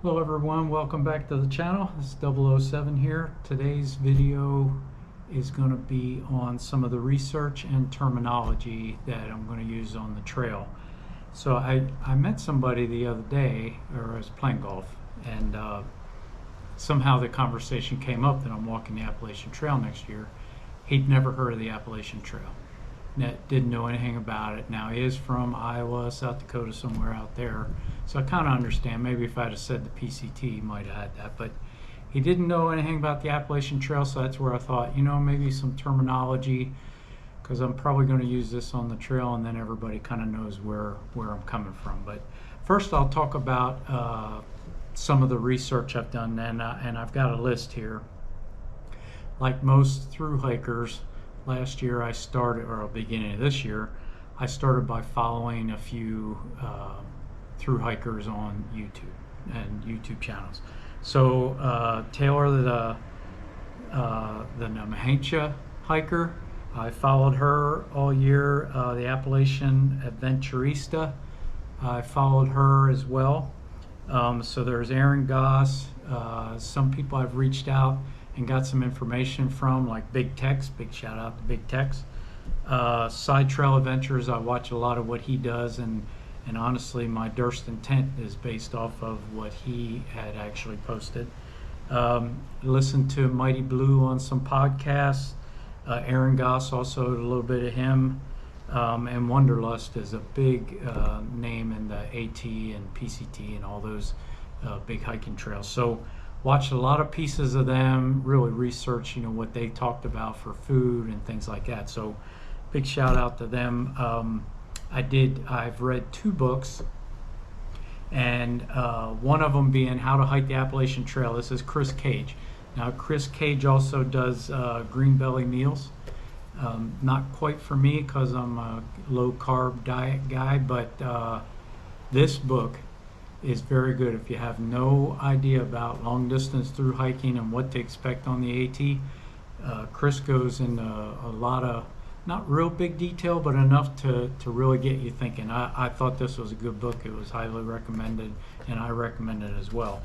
Hello everyone, welcome back to the channel. This is 007 here. Today's video is going to be on some of the research and terminology that I'm going to use on the trail. So I met somebody the other day, or I was playing golf, and somehow the conversation came up that I'm walking the Appalachian Trail next year. He'd never heard of the Appalachian Trail. Didn't know anything about it. Now he is from Iowa, South Dakota, somewhere out there. So I kind of understand. Maybe if I'd have said the PCT, he might have had that. But he didn't know anything about the Appalachian Trail, so that's where I thought, maybe some terminology, because I'm probably going to use this on the trail, and then everybody kind of knows where I'm coming from. But first, I'll talk about some of the research I've done, and I've got a list here. Like most thru hikers, last year I started, or beginning of this year, I started by following a few thru hikers on YouTube and YouTube channels. So Taylor, the Nemaha hiker, I followed her all year. The Appalachian Adventurista, I followed her as well. So there's Aaron Goss. Some people I've reached out and got some information from, like Big Tex. Big shout out to Big Tex. Side Trail Adventures, I watch a lot of what he does, and honestly my Durston tent is based off of what he had actually posted. Listen to Mighty Blue on some podcasts. Aaron Goss, also a little bit of him. And Wanderlust is a big name in the AT and PCT and all those big hiking trails. So watched a lot of pieces of them, really researched what they talked about for food and things like that. So big shout out to them. I've read 2 books, and one of them being How to Hike the Appalachian Trail. This is Chris Cage. Now Chris Cage also does green belly meals. Not quite for me because I'm a low carb diet guy, but this book is very good if you have no idea about long distance through hiking and what to expect on the AT. Chris goes into a lot of, not real big detail, but enough to really get you thinking. I thought this was a good book. It was highly recommended, and I recommend it as well.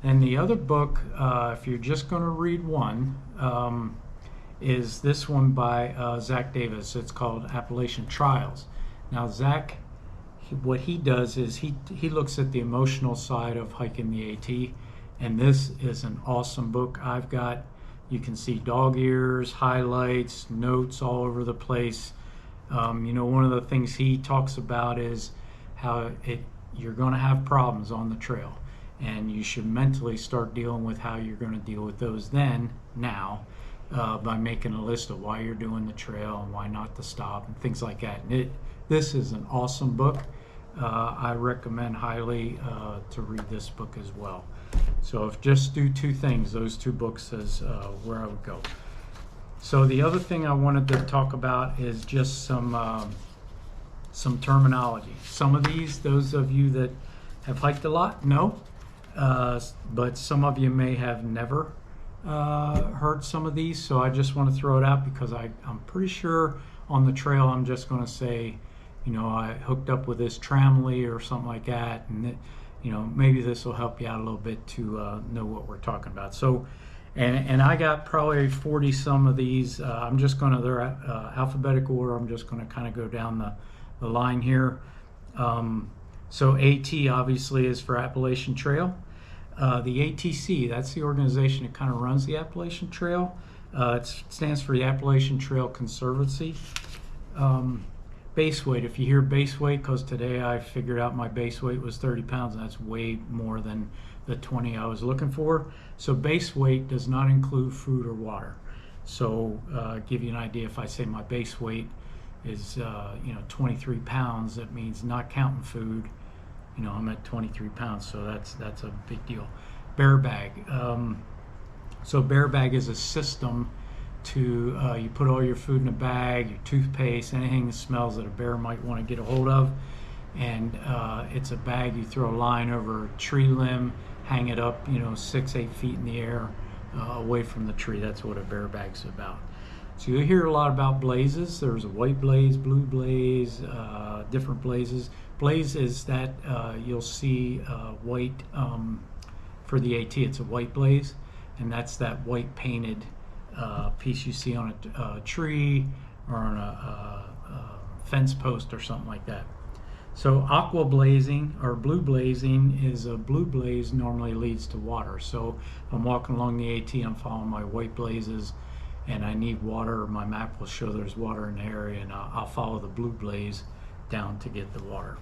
And the other book, if you're just going to read one, is this one by Zach Davis. It's called Appalachian Trials. Now Zach, what he does is he looks at the emotional side of hiking the AT, and this is an awesome book. You can see dog ears, highlights, notes all over the place. One of the things he talks about is how you're going to have problems on the trail, and you should mentally start dealing with how you're going to deal with those now, by making a list of why you're doing the trail and why not to stop and things like that. And this is an awesome book. I recommend highly to read this book as well. So if just do 2 things, those 2 books is where I would go. So the other thing I wanted to talk about is just some terminology. Some of these, those of you that have hiked a lot, know, but some of you may have never heard some of these. So I just want to throw it out because I'm pretty sure on the trail I'm just going to say, I hooked up with this Tramley or something like that, and maybe this will help you out a little bit to know what we're talking about. So, and I got probably 40 some of these. I'm just going to, they're alphabetical order. I'm just going to kind of go down the line here. So AT obviously is for Appalachian Trail. The ATC, that's the organization that kind of runs the Appalachian Trail. It stands for the Appalachian Trail Conservancy. Base weight, if you hear base weight, because today I figured out my base weight was 30 pounds, and that's way more than the 20 I was looking for. So base weight does not include food or water. So give you an idea, if I say my base weight is 23 pounds, that means not counting food, I'm at 23 pounds, so that's a big deal. Bear bag. So bear bag is a system to you put all your food in a bag, your toothpaste, anything that smells that a bear might want to get a hold of, and it's a bag you throw a line over a tree limb, hang it up 6-8 feet in the air away from the tree. That's what a bear bag's about. So you hear a lot about blazes. There's a white blaze, blue blaze, different blazes. Blaze is that you'll see white for the AT, it's a white blaze, and that's that white painted piece you see on a tree or on a fence post or something like that. So aqua blazing or blue blazing is a blue blaze normally leads to water. So if I'm walking along the AT, I'm following my white blazes and I need water, my map will show there's water in the area, and I'll follow the blue blaze down to get the water.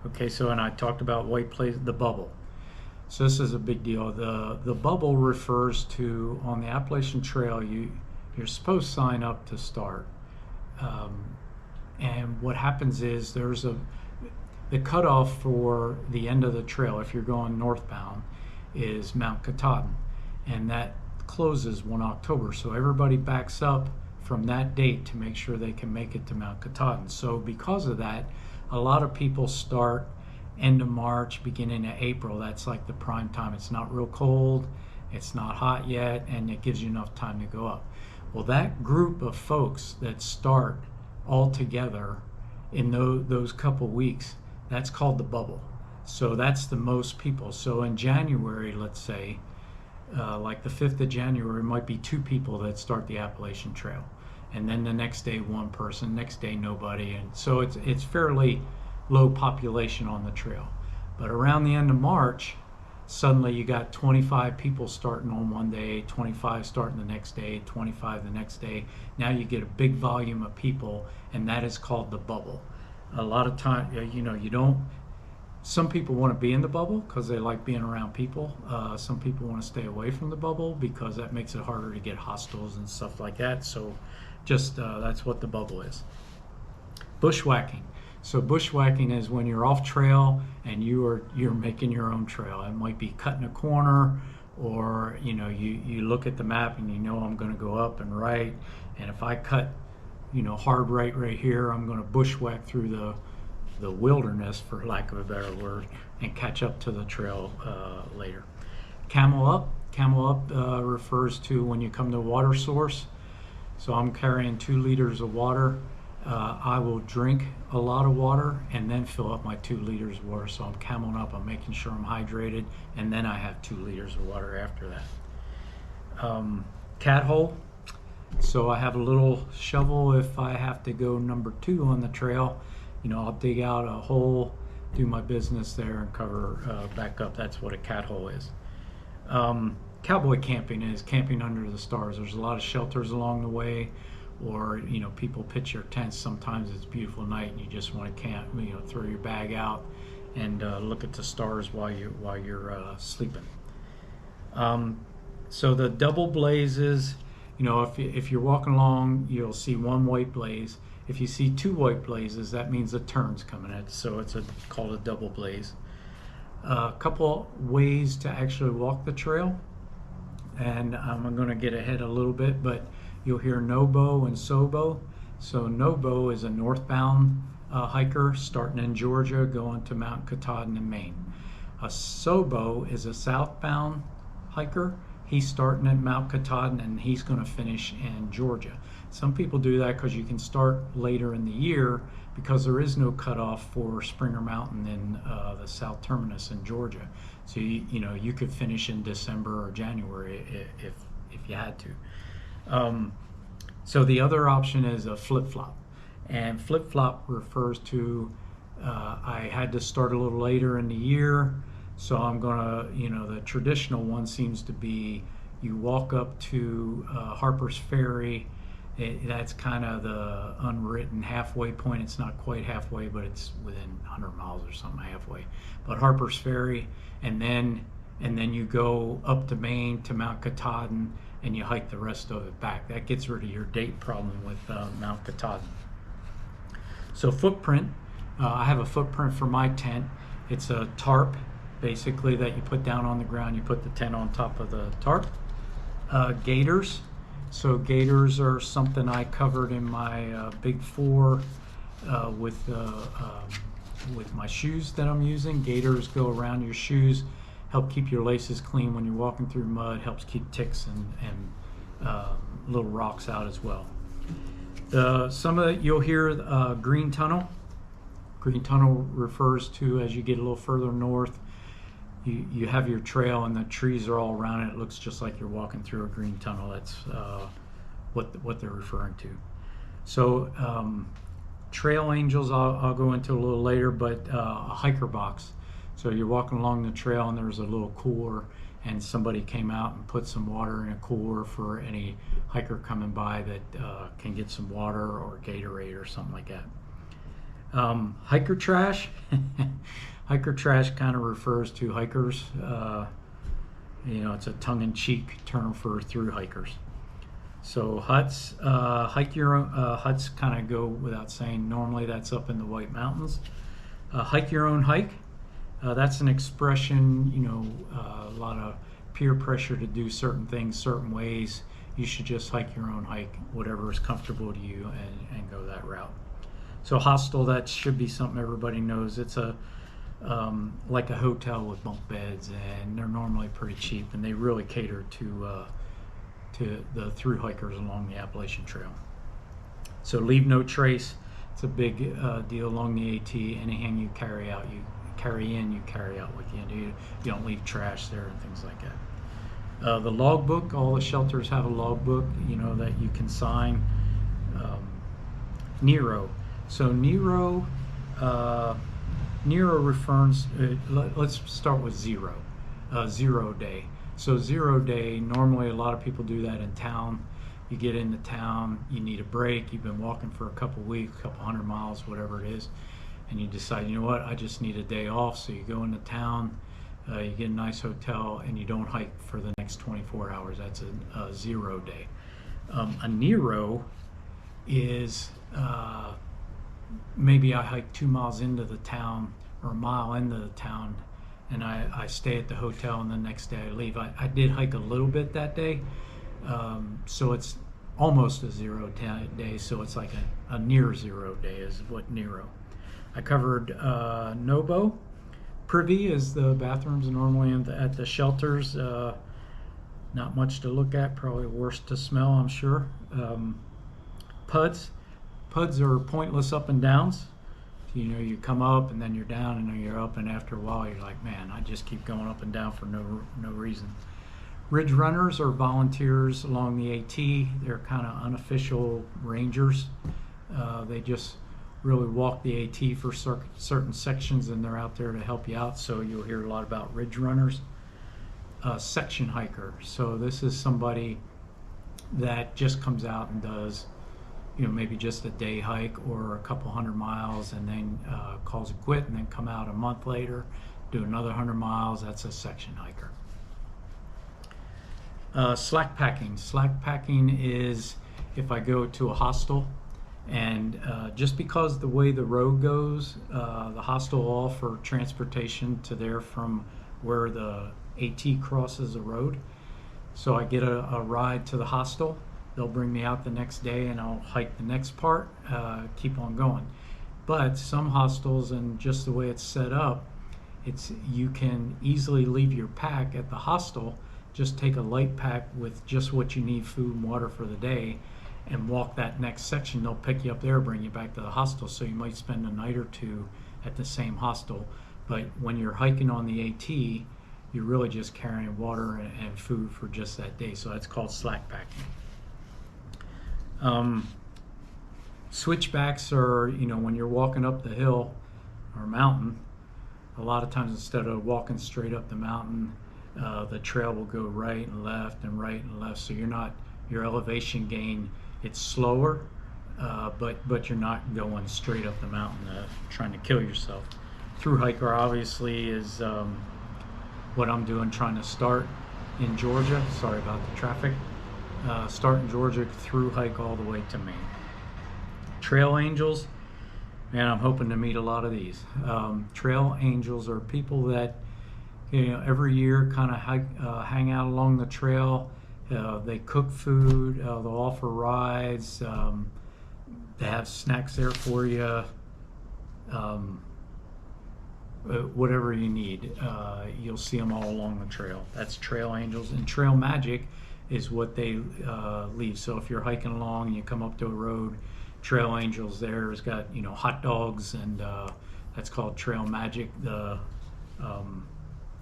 Okay, so and I talked about white blaze, the bubble. So this is a big deal. The bubble refers to, on the Appalachian Trail, you're supposed to sign up to start. And what happens is the cutoff for the end of the trail, if you're going northbound, is Mount Katahdin, and that closes 1 October. So everybody backs up from that date to make sure they can make it to Mount Katahdin. So because of that, a lot of people start end of March, beginning of April. That's like the prime time. It's not real cold, it's not hot yet, and it gives you enough time to go up. Well, that group of folks that start all together in those couple weeks, that's called the bubble. So that's the most people. So in January, let's say, like the 5th of January, might be 2 people that start the Appalachian Trail. And then the next day, 1 person, next day, nobody. And so it's fairly low population on the trail. But around the end of March, suddenly you got 25 people starting on one day, 25 starting the next day, 25 the next day. Now you get a big volume of people, and that is called the bubble. A lot of time, some people want to be in the bubble because they like being around people. Some people want to stay away from the bubble because that makes it harder to get hostels and stuff like that. So just that's what the bubble is. Bushwhacking. So bushwhacking is when you're off trail and you're making your own trail. It might be cutting a corner, or you look at the map and I'm going to go up and right, and if I cut hard right here, I'm going to bushwhack through the wilderness, for lack of a better word, and catch up to the trail later. Camel up refers to when you come to a water source. So I'm carrying 2 liters of water. I will drink a lot of water and then fill up my 2 liters of water. So I'm cameling up, I'm making sure I'm hydrated, and then I have 2 liters of water after that. Cat hole. So I have a little shovel if I have to go number 2 on the trail. I'll dig out a hole, do my business there, and cover back up. That's what a cat hole is. Cowboy camping is camping under the stars. There's a lot of shelters along the way, or people pitch their tents. Sometimes it's a beautiful night and you just want to camp, throw your bag out and look at the stars while you're sleeping. So the double blazes, if you're walking along, you'll see 1 white blaze. If you see 2 white blazes, that means a turn's coming in. So it's called a double blaze. A couple ways to actually walk the trail, and I'm going to get ahead a little bit, but you'll hear Nobo and Sobo. So Nobo is a northbound hiker starting in Georgia, going to Mount Katahdin in Maine. A Sobo is a southbound hiker. He's starting at Mount Katahdin and he's going to finish in Georgia. Some people do that because you can start later in the year, because there is no cutoff for Springer Mountain in the South Terminus in Georgia. So you could finish in December or January if you had to. So the other option is a flip-flop, and flip-flop refers to I had to start a little later in the year, so I'm gonna, the traditional one seems to be you walk up to Harper's Ferry. That's kind of the unwritten halfway point. It's not quite halfway, but it's within 100 miles or something halfway. But Harper's Ferry, and then you go up to Maine to Mount Katahdin, and you hike the rest of it back. That gets rid of your date problem with Mount Katahdin. So footprint, I have a footprint for my tent. It's a tarp, basically, that you put down on the ground. You put the tent on top of the tarp. Gaiters. So gaiters are something I covered in my Big 4 with my shoes that I'm using. Gaiters go around your shoes, help keep your laces clean when you're walking through mud, helps keep ticks and little rocks out as well. Some of it you'll hear green tunnel. Green tunnel refers to, as you get a little further north, you have your trail and the trees are all around it. It looks just like you're walking through a green tunnel. That's what they're referring to. So trail angels I'll go into a little later, but a hiker box. So you're walking along the trail and there's a little cooler, and somebody came out and put some water in a cooler for any hiker coming by that can get some water or Gatorade or something like that. Hiker trash. Hiker trash kind of refers to hikers. It's a tongue-in-cheek term for through hikers. So huts, hike your own, huts kind of go without saying. Normally that's up in the White Mountains. Hike your own hike. That's an expression, a lot of peer pressure to do certain things certain ways. You should just hike your own hike, whatever is comfortable to you, and go that route. So hostel, that should be something everybody knows. It's like a hotel with bunk beds, and they're normally pretty cheap, and they really cater to the through hikers along the Appalachian Trail. So leave no trace. It's a big deal along the AT. Anything you carry out, you carry in, you carry out with you. You don't leave trash there and things like that. The logbook, all the shelters have a logbook, that you can sign. Nero. So Nero refers, let's start with zero. 0 day. So 0 day, normally a lot of people do that in town. You get into town, you need a break, you've been walking for a couple weeks, a couple 100 miles, whatever it is, and you decide, you know what, I just need a day off. So you go into town, you get a nice hotel, and you don't hike for the next 24 hours. That's a 0 day. A Nero is maybe I hike 2 miles into the town or a mile into the town, and I stay at the hotel, and the next day I leave. I did hike a little bit that day, so it's almost a 0 day, so it's like a near 0 day is what Nero. I covered Nobo. Privy is the bathrooms normally at the shelters. Not much to look at, probably worse to smell, I'm sure. PUDs. PUDs are pointless up and downs. You come up and then you're down and then you're up, and after a while you're like, man, I just keep going up and down for no reason. Ridge runners are volunteers along the AT. They're kind of unofficial rangers. They just really walk the AT for certain sections, and they're out there to help you out. So you'll hear a lot about ridge runners. Section hiker. So this is somebody that just comes out and does maybe just a day hike or a couple 100 miles, and then calls it quit, and then come out a month later, do another 100 miles. That's a section hiker. Slack packing. Slack packing is if I go to a hostel, and just because the way the road goes, the hostel will offer transportation to there from where the AT crosses the road. So I get a ride to the hostel. They'll bring me out the next day, and I'll hike the next part, keep on going. But some hostels, and just the way it's set up, you can easily leave your pack at the hostel, just take a light pack with just what you need, food and water for the day, and walk that next section. They'll pick you up there, bring you back to the hostel. So you might spend a night or two at the same hostel. But when you're hiking on the AT, you're really just carrying water and food for just that day. So that's called slack packing. Switchbacks are, when you're walking up the hill or mountain, a lot of times instead of walking straight up the mountain, the trail will go right and left and right and left. So your elevation gain, it's slower, but you're not going straight up the mountain trying to kill yourself. Through hiker obviously is what I'm doing, trying to start in Georgia. Sorry about the traffic. Start in Georgia, through hike all the way to Maine. Trail angels, man, I'm hoping to meet a lot of these. Trail angels are people that every year kind of hang out along the trail. They cook food, they'll offer rides, they have snacks there for you, whatever you need. You'll see them all along the trail. That's trail angels. And trail magic is what they leave. So if you're hiking along and you come up to a road, Trail Angels there has got hot dogs, and that's called Trail Magic.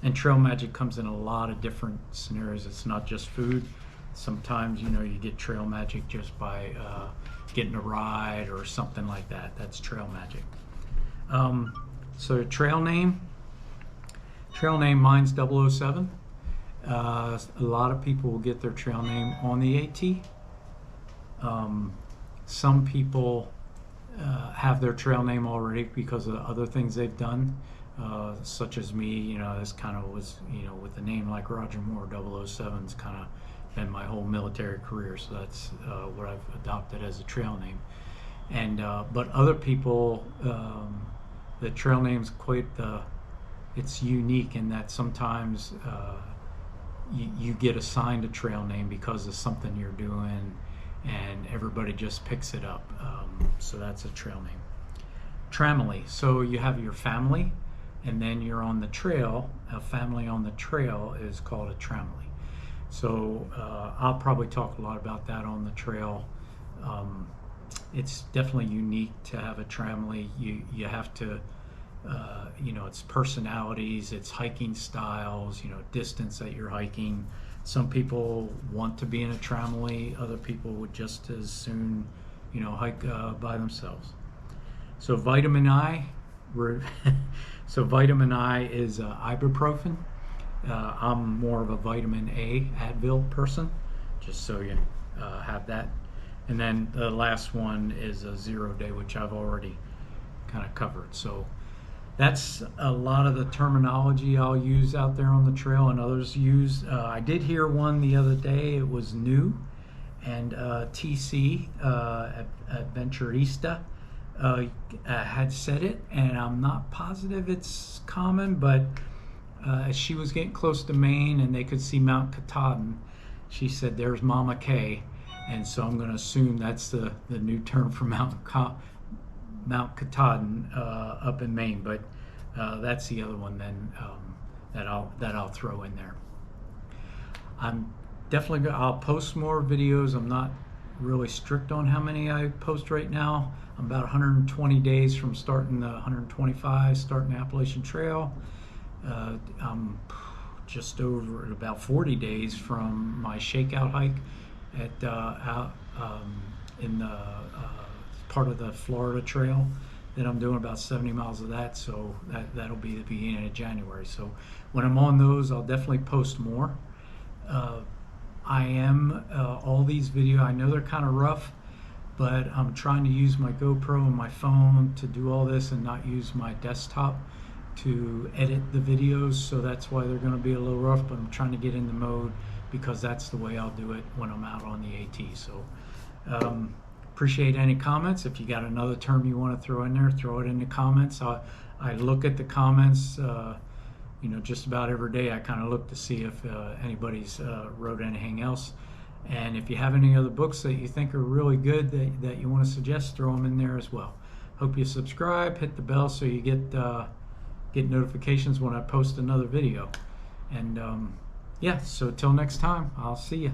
And trail magic comes in a lot of different scenarios. It's not just food. Sometimes, you know, you get trail magic just by getting a ride or something like that. That's trail magic. So trail name, mine's 007. A lot of people will get their trail name on the AT. Some people have their trail name already because of the other things they've done, such as me. You know, this kind of was, you know, with a name like Roger Moore, 007's kind of been my whole military career, so that's what I've adopted as a trail name. And but other people, the trail name's quite it's unique in that sometimes you get assigned a trail name because of something you're doing, and everybody just picks it up. So that's a trail name. Tramily. So you have your family, and then you're on the trail. A family on the trail is called a tramily. So I'll probably talk a lot about that on the trail. It's definitely unique to have a tramily. You have to, you know, it's personalities, it's hiking styles, you know, distance that you're hiking. Some people want to be in a tramily. Other people would just as soon, you know, hike by themselves. So vitamin I, so vitamin I is ibuprofen. I'm more of a vitamin A Advil person, just so you have that. And then the last one is a 0 day, which I've already kind of covered. So that's a lot of the terminology I'll use out there on the trail and others use. I did hear one the other day. It was new, and TC Adventurista had said it, and I'm not positive it's common, but as she was getting close to Maine and they could see Mount Katahdin, she said, "There's Mama K," and so I'm going to assume that's the new term for Mount Katahdin up in Maine. But that's the other one then that I'll throw in there. I'm definitely I'll post more videos. I'm not really strict on how many I post right now. I'm about 120 days from starting the 125, starting the Appalachian Trail. I'm just over about 40 days from my shakeout hike at in the part of the Florida Trail that I'm doing, about 70 miles of that. So that'll be the beginning of January. So when I'm on those, I'll definitely post more. I am all these videos, I know they're kind of rough, but I'm trying to use my GoPro and my phone to do all this and not use my desktop to edit the videos, so that's why they're going to be a little rough, but I'm trying to get in the mode because that's the way I'll do it when I'm out on the AT. So appreciate any comments. If you got another term you want to throw in there, throw it in the comments. I look at the comments you know, just about every day. I kind of look to see if anybody's wrote anything else, and if you have any other books that you think are really good that you want to suggest, throw them in there as well. Hope you subscribe, hit the bell so you get notifications when I post another video. And yeah, so till next time, I'll see you.